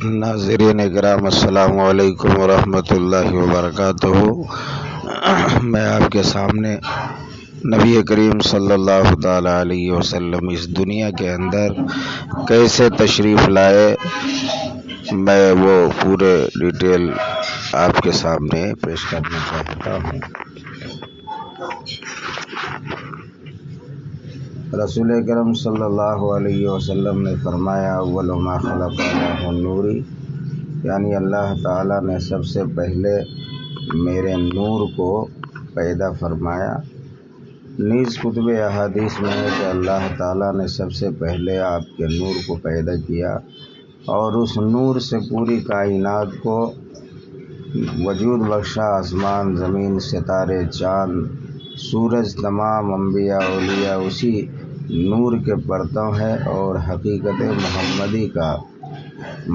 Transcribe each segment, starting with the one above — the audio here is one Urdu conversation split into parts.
ناظرین کرام السلام علیکم ورحمۃ اللہ وبرکاتہ۔ میں آپ کے سامنے نبی کریم صلی اللہ تعالی علیہ وسلم اس دنیا کے اندر کیسے تشریف لائے، میں وہ پورے ڈیٹیل آپ کے سامنے پیش کرنا چاہتا ہوں۔ رسول کرم صلی اللہ علیہ وسلم نے فرمایا اول ما خلق اللہ النور، یعنی اللہ تعالیٰ نے سب سے پہلے میرے نور کو پیدا فرمایا۔ نیز کتب احادیث میں ہے کہ اللہ تعالیٰ نے سب سے پہلے آپ کے نور کو پیدا کیا اور اس نور سے پوری کائنات کو وجود بخشا۔ آسمان، زمین، ستارے، چاند، سورج، تمام انبیاء اولیاء اسی نور کے پرتوں ہے، اور حقیقت محمدی کا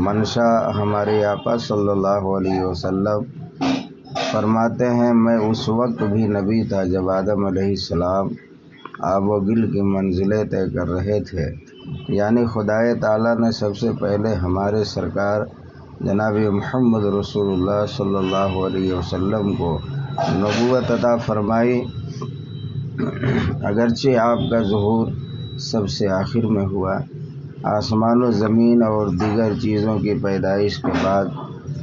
منشا ہمارے آقا صلی اللہ علیہ وسلم فرماتے ہیں، میں اس وقت بھی نبی تھا جب آدم علیہ السلام آب و گل کی منزلیں طے کر رہے تھے، یعنی خدائے تعالیٰ نے سب سے پہلے ہمارے سرکار جناب محمد رسول اللہ صلی اللہ علیہ وسلم کو نبوت عطا فرمائی۔ اگرچہ آپ کا ظہور سب سے آخر میں ہوا، آسمان و زمین اور دیگر چیزوں کی پیدائش کے بعد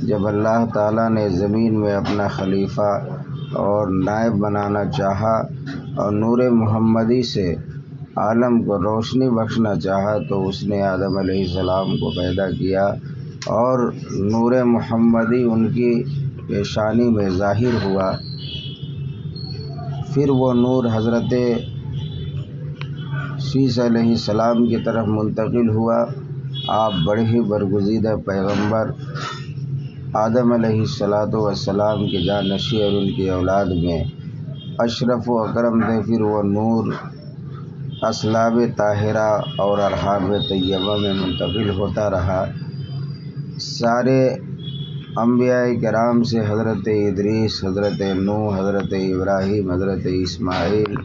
جب اللہ تعالیٰ نے زمین میں اپنا خلیفہ اور نائب بنانا چاہا اور نور محمدی سے عالم کو روشنی بخشنا چاہا، تو اس نے آدم علیہ السلام کو پیدا کیا اور نور محمدی ان کی پیشانی میں ظاہر ہوا۔ پھر وہ نور حضرت عیسیٰ علیہ السلام کی طرف منتقل ہوا۔ آپ بڑے ہی برگزیدہ پیغمبر آدم علیہ السلام کے جانشین اور ان کی اولاد میں اشرف و اکرم تھے۔ پھر وہ نور اصلاب طاہرہ اور ارحام طیبہ میں منتقل ہوتا رہا۔ سارے انبیاء کرام سے حضرت ادریس، حضرت نوح، حضرت ابراہیم، حضرت اسماعیل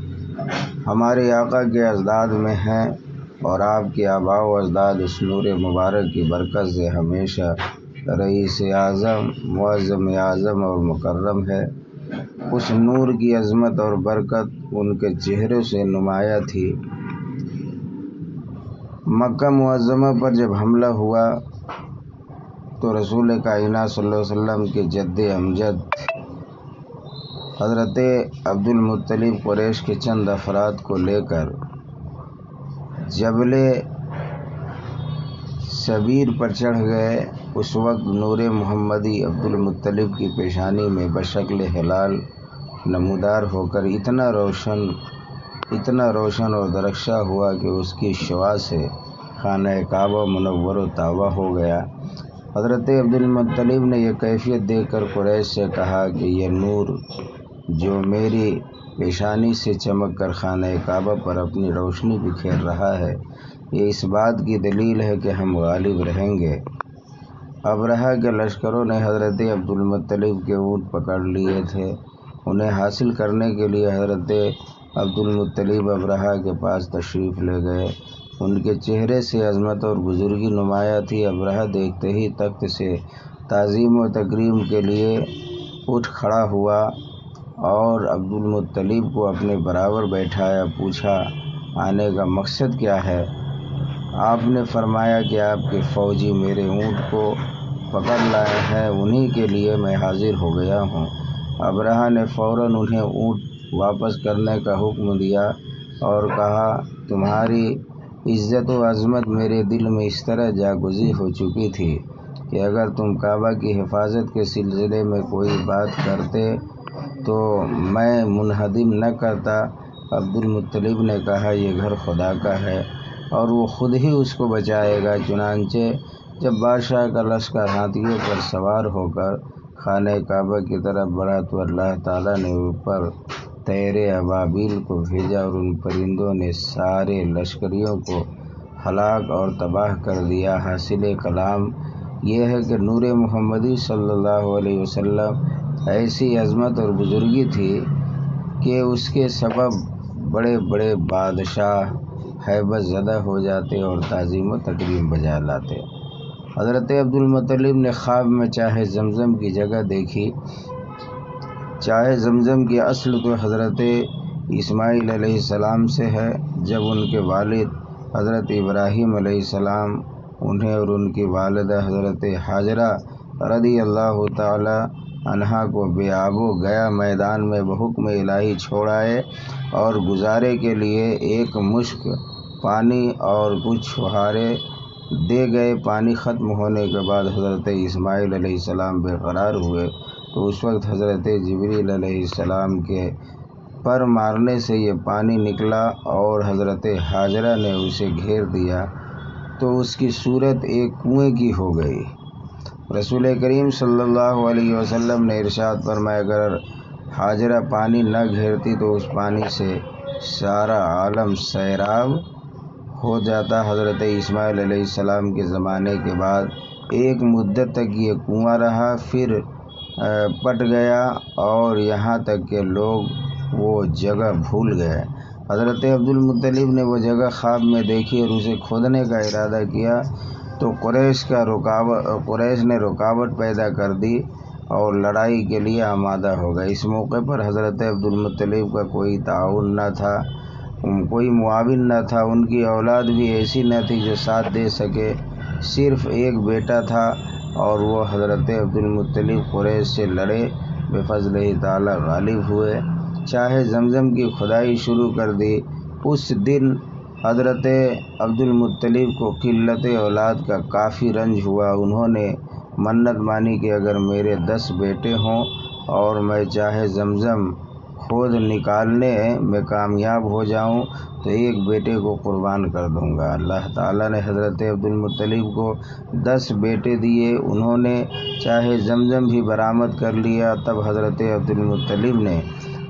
ہمارے آقا کے اجداد میں ہیں، اور آپ کے آباء و اجداد اس نور مبارک کی برکت سے ہمیشہ رئیس اعظم، معظم اعظم اور مکرم ہے۔ اس نور کی عظمت اور برکت ان کے چہرے سے نمایاں تھی۔ مکہ معظمہ پر جب حملہ ہوا تو رسول کائنات صلی اللہ علیہ وسلم کے جد امجد حضرت عبد المطلب قریش کے چند افراد کو لے کر جبل سبیر پر چڑھ گئے۔ اس وقت نور محمدی عبد المطلب کی پیشانی میں بشکل ہلال نمودار ہو کر اتنا روشن اور درخشاں ہوا کہ اس کی شعاع سے خانہ کعبہ منور و تابہ ہو گیا۔ حضرت عبد المطلب نے یہ کیفیت دیکھ کر قریش سے کہا کہ یہ نور جو میری پیشانی سے چمک کر خانہ کعبہ پر اپنی روشنی بکھیر رہا ہے، یہ اس بات کی دلیل ہے کہ ہم غالب رہیں گے۔ ابرہہ کے لشکروں نے حضرت عبد المطلب کے اونٹ پکڑ لیے تھے۔ انہیں حاصل کرنے کے لیے حضرت عبد المطلب ابرہہ کے پاس تشریف لے گئے۔ ان کے چہرے سے عظمت اور بزرگی نمایاں تھی۔ ابرہہ دیکھتے ہی تخت سے تعظیم و تکریم کے لیے اٹھ کھڑا ہوا اور عبد المطلب کو اپنے برابر بیٹھایا۔ پوچھا، آنے کا مقصد کیا ہے؟ آپ نے فرمایا کہ آپ کے فوجی میرے اونٹ کو پکڑ لائے ہیں، انہی کے لیے میں حاضر ہو گیا ہوں۔ ابرہہ نے فوراً انہیں اونٹ واپس کرنے کا حکم دیا اور کہا، تمہاری عزت و عظمت میرے دل میں اس طرح جاگزی ہو چکی تھی کہ اگر تم کعبہ کی حفاظت کے سلسلے میں کوئی بات کرتے تو میں منہدم نہ کرتا۔ عبد المطلب نے کہا، یہ گھر خدا کا ہے اور وہ خود ہی اس کو بچائے گا۔ چنانچہ جب بادشاہ کا لشکر ہاتھیوں پر سوار ہو کر خانہ کعبہ کی طرف بڑھا تو اللہ تعالیٰ نے اوپر طیر ابابیل کو بھیجا اور ان پرندوں نے سارے لشکریوں کو ہلاک اور تباہ کر دیا۔ حاصل کلام یہ ہے کہ نور محمدی صلی اللہ علیہ وسلم ایسی عظمت اور بزرگی تھی کہ اس کے سبب بڑے بڑے بادشاہ ہیبت زدہ ہو جاتے اور تعظیم و تکریم بجا لاتے۔ حضرت عبدالمطلب نے خواب میں چاہے زمزم کی جگہ دیکھی۔ چاہے زمزم کی اصل تو حضرت اسماعیل علیہ السلام سے ہے، جب ان کے والد حضرت ابراہیم علیہ السلام انہیں اور ان کی والدہ حضرت حاجرہ رضی اللہ تعالی عنہا کو بے آب و گیا میدان میں بحکم الہی چھوڑ آئے اور گزارے کے لیے ایک مشک پانی اور کچھ فوارے دے گئے۔ پانی ختم ہونے کے بعد حضرت اسماعیل علیہ السلام بے قرار ہوئے تو اس وقت حضرت جبریل علیہ السلام کے پر مارنے سے یہ پانی نکلا اور حضرت حاجرہ نے اسے گھیر دیا تو اس کی صورت ایک کنویں کی ہو گئی۔ رسول کریم صلی اللہ علیہ وسلم نے ارشاد فرمایا، اگر حاجرہ پانی نہ گھیرتی تو اس پانی سے سارا عالم سیراب ہو جاتا۔ حضرت اسماعیل علیہ السلام کے زمانے کے بعد ایک مدت تک یہ کنواں رہا، پھر پٹ گیا اور یہاں تک کہ لوگ وہ جگہ بھول گئے۔ حضرت عبدالمطلب نے وہ جگہ خواب میں دیکھی اور اسے کھودنے کا ارادہ کیا تو قریش نے رکاوٹ پیدا کر دی اور لڑائی کے لیے آمادہ ہو گئے۔ اس موقع پر حضرت عبدالمطلب کا کوئی تعاون نہ تھا، کوئی معاون نہ تھا، ان کی اولاد بھی ایسی نہ تھی جو ساتھ دے سکے، صرف ایک بیٹا تھا اور وہ حضرت عبدالمطلب قریش سے لڑے، بفضلہ تعالی غالب ہوئے، چاہے زمزم کی کھدائی شروع کر دی۔ اس دن حضرت عبدالمطلب کو قلت اولاد کا کافی رنج ہوا۔ انہوں نے منت مانی کہ اگر میرے 10 بیٹے ہوں اور میں چاہے زمزم کھود نکالنے میں کامیاب ہو جاؤں تو ایک بیٹے کو قربان کر دوں گا۔ اللہ تعالیٰ نے حضرت عبدالمطلب کو 10 بیٹے دیے، انہوں نے چاہے زمزم بھی برآمد کر لیا۔ تب حضرت عبدالمطلب نے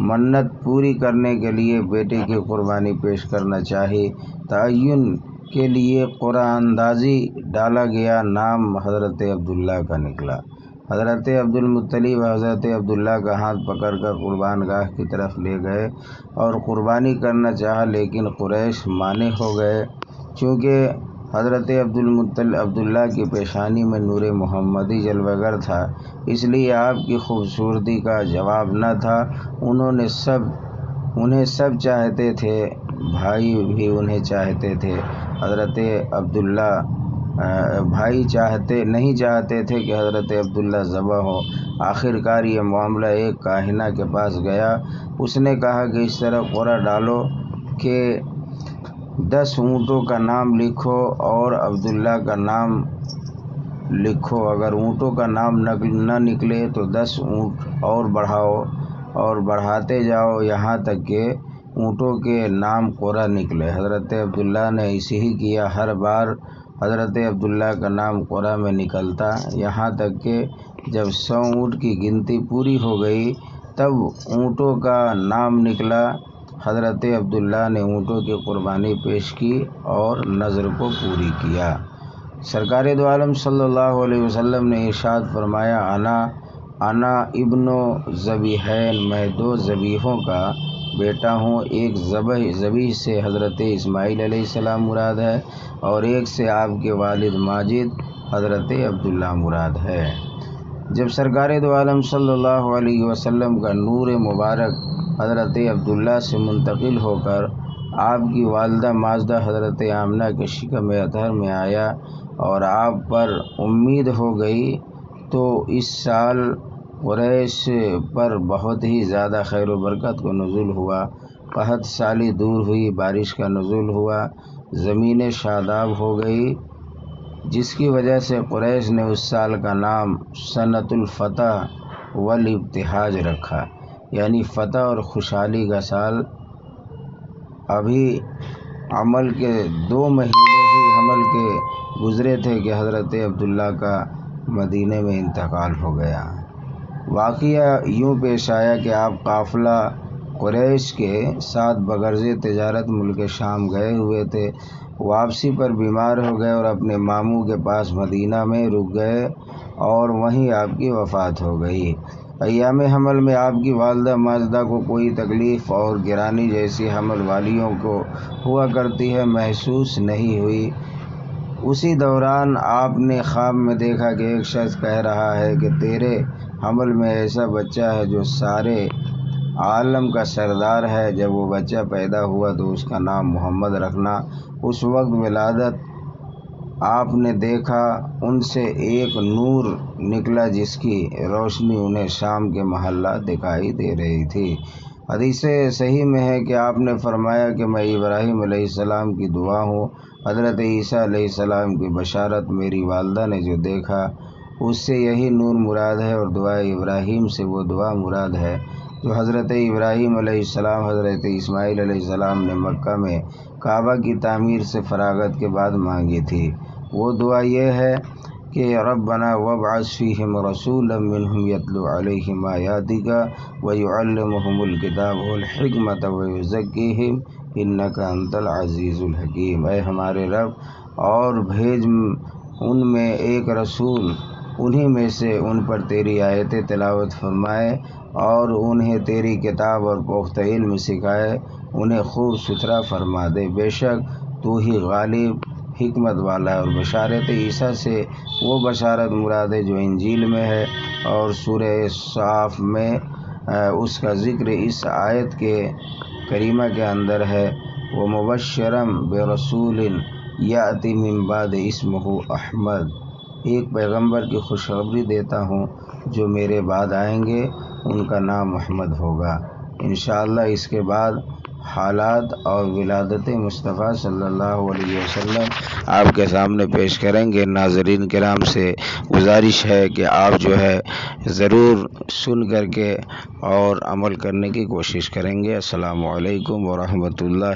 منت پوری کرنے کے لیے بیٹے کی قربانی پیش کرنا چاہی۔ تعین کے لیے قرآن اندازی ڈالا گیا، نام حضرت عبداللہ کا نکلا۔ حضرت عبدالمطلب حضرت عبداللہ کا ہاتھ پکڑ کر قربان گاہ کی طرف لے گئے اور قربانی کرنا چاہا، لیکن قریش مانے ہو گئے۔ چونکہ حضرت عبداللہ کی پیشانی میں نور محمدی جلوہ گر تھا، اس لیے آپ کی خوبصورتی کا جواب نہ تھا۔ انہیں سب چاہتے تھے، بھائی بھی انہیں چاہتے تھے۔ حضرت عبداللہ بھائی نہیں چاہتے تھے کہ حضرت عبداللہ ذبح ہو۔ آخر کار یہ معاملہ ایک کاہنہ کے پاس گیا۔ اس نے کہا کہ اس طرح قرعہ ڈالو کہ 10 اونٹوں کا نام لکھو اور عبداللہ کا نام لکھو، اگر اونٹوں کا نام نہ نکلے تو 10 اونٹ اور بڑھاؤ اور بڑھاتے جاؤ یہاں تک کہ اونٹوں کے نام قرعہ نکلے۔ حضرت عبداللہ نے ایسے ہی کیا، ہر بار حضرت عبداللہ کا نام قرعہ میں نکلتا، یہاں تک کہ جب 100 اونٹ کی گنتی پوری ہو گئی تب اونٹوں کا نام نکلا۔ حضرت عبداللہ نے اونٹوں کی قربانی پیش کی اور نذر کو پوری کیا۔ سرکار دو عالم صلی اللہ علیہ وسلم نے ارشاد فرمایا، انا ابن ذبیحین، میں 2 ذبیحوں کا بیٹا ہوں، ایک ذبیح سے حضرت اسماعیل علیہ السلام مراد ہے اور ایک سے آپ کے والد ماجد حضرت عبداللہ مراد ہے۔ جب سرکار دو عالم صلی اللہ علیہ وسلم کا نور مبارک حضرت عبداللہ سے منتقل ہو کر آپ کی والدہ ماجدہ حضرت آمنہ کے شکم اطہر میں آیا اور آپ پر امید ہو گئی تو اس سال قریش پر بہت ہی زیادہ خیر و برکت کا نزول ہوا، قحط سالی دور ہوئی، بارش کا نزول ہوا، زمینیں شاداب ہو گئی، جس کی وجہ سے قریش نے اس سال کا نام سنۃ الفتح والابتہاج رکھا، یعنی فتح اور خوشحالی کا سال۔ ابھی عمل کے 2 مہینے ہی حمل کے گزرے تھے کہ حضرت عبداللہ کا مدینے میں انتقال ہو گیا۔ واقعہ یوں پیش آیا کہ آپ قافلہ قریش کے ساتھ بغرض تجارت ملک شام گئے ہوئے تھے، واپسی پر بیمار ہو گئے اور اپنے ماموں کے پاس مدینہ میں رک گئے اور وہیں آپ کی وفات ہو گئی۔ ایام حمل میں آپ کی والدہ ماجدہ کو کوئی تکلیف اور گرانی جیسی حمل والیوں کو ہوا کرتی ہے محسوس نہیں ہوئی۔ اسی دوران آپ نے خواب میں دیکھا کہ ایک شخص کہہ رہا ہے کہ تیرے حمل میں ایسا بچہ ہے جو سارے عالم کا سردار ہے۔ جب وہ بچہ پیدا ہوا تو اس کا نام محمد رکھنا۔ اس وقت ولادت آپ نے دیکھا ان سے ایک نور نکلا جس کی روشنی انہیں شام کے محلہ دکھائی دے رہی تھی۔ حدیث صحیح میں ہے کہ آپ نے فرمایا کہ میں ابراہیم علیہ السلام کی دعا ہوں۔ حضرت عیسیٰ علیہ السلام کی بشارت میری والدہ نے جو دیکھا اس سے یہی نور مراد ہے، اور دعا ابراہیم سے وہ دعا مراد ہے جو حضرت ابراہیم علیہ السلام حضرت اسماعیل علیہ السلام نے مکہ میں کعبہ کی تعمیر سے فراغت کے بعد مانگی تھی۔ وہ دعا یہ ہے کہ ربنا وابعث فیہم رسولا منہم یتلو علیہم آیاتک ویعلمہم الکتاب والحکمت ویزکیہم انک انت العزیز الحکیم۔ اے ہمارے رب، اور بھیج ان میں ایک رسول انہی میں سے ان پر تیری آیتیں تلاوت فرمائے اور انہیں تیری کتاب اور پختہ علم سکھائے، انہیں خوب ستھرا فرما دے۔ بے شک تو ہی غالب حکمت والا ہے۔ اور بشارت عیسیٰ سے وہ بشارت مراد ہے جو انجیل میں ہے، اور سورہ صاف میں اس کا ذکر اس آیت کے کریمہ کے اندر ہے۔ وَمُبَشِّرًا بِرَسُولٍ یَأْتِی مِن بَعْدِ اسمہ احمد۔ ایک پیغمبر کی خوشخبری دیتا ہوں جو میرے بعد آئیں گے، ان کا نام محمد ہوگا۔ انشاءاللہ اس کے بعد حالات اور ولادت مصطفیٰ صلی اللہ علیہ وسلم آپ کے سامنے پیش کریں گے۔ ناظرین کرام سے گزارش ہے کہ آپ جو ہے ضرور سن کر کے اور عمل کرنے کی کوشش کریں گے۔ السلام علیکم ورحمۃ اللہ۔